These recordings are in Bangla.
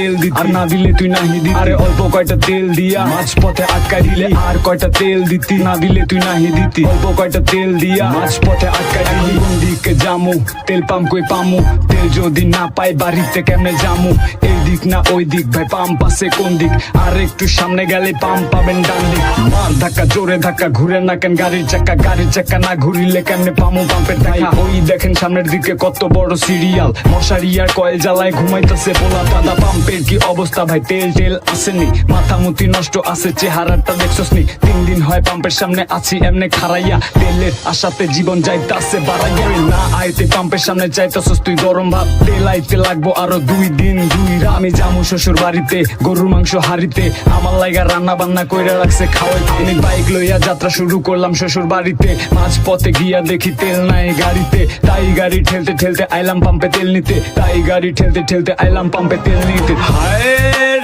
তেল দিতি, আর না দিলে তুই নাহি দিতি। আরে অল্প কয়টা তেল দিয়া মাঝপথে আটকাই দিলে, আর কয়টা তেল দিতি, না দিলে তুই নাহি দিতি। অল্প কয়টা তেল দিয়া মাঝপথে আটকাই দিলি। কোন দিকে জামু, তেল পাম্প কই পামু, তেল যদি না পাই বাড়িতে কেমনে জামু। এই দিক না ওই দিক ভাই, পাম্প আছে কোন দিক, আর একটু সামনে গেলে পাম্প পাবেন ডান দিক। মার ধাক্কা জোরে ধাক্কা, ঘুরে না কেন গাড়ির চাক্কা না ঘুরিলে কেমনে পামু পাম্পের দেখা। ওই দেখেন সামনের দিকে কত বড় সিরিয়াল, মশারি আর কয়েল জ্বালায় ঘুমাইতেছে পোলা দাদা। পাম্পের কি অবস্থা ভাই, তেল আসেনি, মাথামুতি নষ্ট আছে, চেহারাটা দেখছস নি। 3 দিন হয় পাম্পের সামনে আছি এমনে খারাইয়া, তেলের আশাতে জীবন যাইতাছে বাড়াইয়া। না আইতে পাম্পের সামনে চাইতাছস তুই গরম ভাত, তেল আইতে লাগবো আরো 2 দিন 2 রাত। আমি যামু শ্বশুর বাড়িতে, গরুর মাংস হাড়িতে, আমার লাইগা রান্না বান্না কইরা রাখছে খাওয়াই। আমি বাইক লইয়া যাত্রা শুরু করলাম শ্বশুর বাড়িতে, মাঝ পথে গিয়া দেখি তেল নাই গাড়িতে। তাই গাড়ি ঠেলতে ঠেলতে আইলাম পাম্পে তেল নিতে, তাই গাড়ি ঠেলতে ঠেলতে আইলাম পাম্পে তেল নিতে। হায়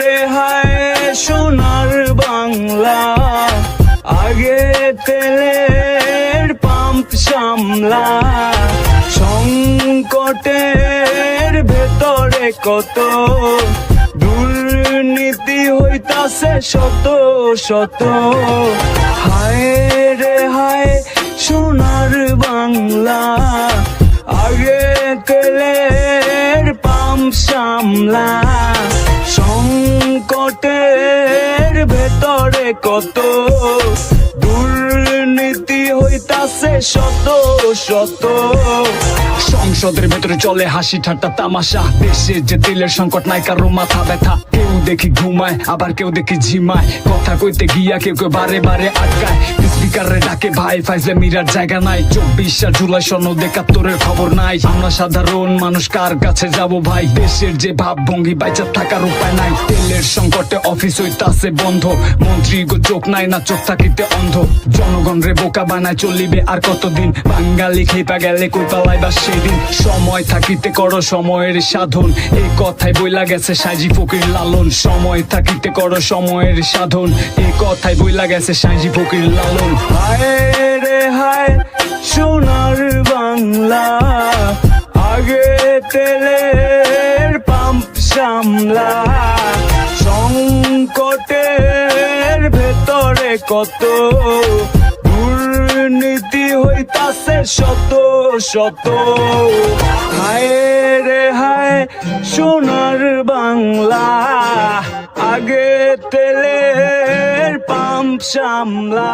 রে হায় সোনার বাংলা, আগে তেলের পাম্প সামলা। সংকটের ভেতরে কত দুর্নীতি হইতাছে শত শত। হায় রে হায় সোনার বাংলা, আগে তেলের পাম্প সামলা। সংকটের ভেতরে কত দুর্নীতি হইতাছে শত শত। সংসদের ভেতরে চলে হাসি ঠাট্টা তামাশা, দেশে যে তেলের সংকট নাই কারো মাথা ব্যথা। কেউ দেখি ঘুমায় আবার কেউ দেখি ঝিমায়, কথা কইতে গিয়া কেউ কেউ বারে বারে আটকায়। স্পিকারে ডাকে ভাই ফাইজলে মিরার জায়গা নাই, 24 জুলাই সনদ 71-এর খবর নাই। আমরা সাধারণ মানুষ কার কাছে যাব ভাই, দেশের যে ভাবভঙ্গি বাইচা থাকার উপায় নাই। তেলের সংকটে অফিস হইতাছে বন্ধ, মন্ত্রী গো চোখ নাই না চোখ থাকিতে অন্ধ। জনগণ রে বোকা বানায় চলিবে আর কতদিন, বাঙালি খেপা গেলে কই পালাইবা সেদিন। সময় থাকিতে করো সময়ের সাধন, এই কথাই বইলা গেছে সাইজি ফকির লালন। সময় থাকিতে করো সময়ের সাধন, এই কথাই বইলা গেছে সাইজি ফকির লালন। হায় রে হায় সোনার বাংলা, আগে তেলের পাম্প সামলা। সংকটের ভেতরে কত দুর্নীতি হইতাছে শত শত। হায় রে হায় সোনার বাংলা, আগে তেলের পাম্প সামলা।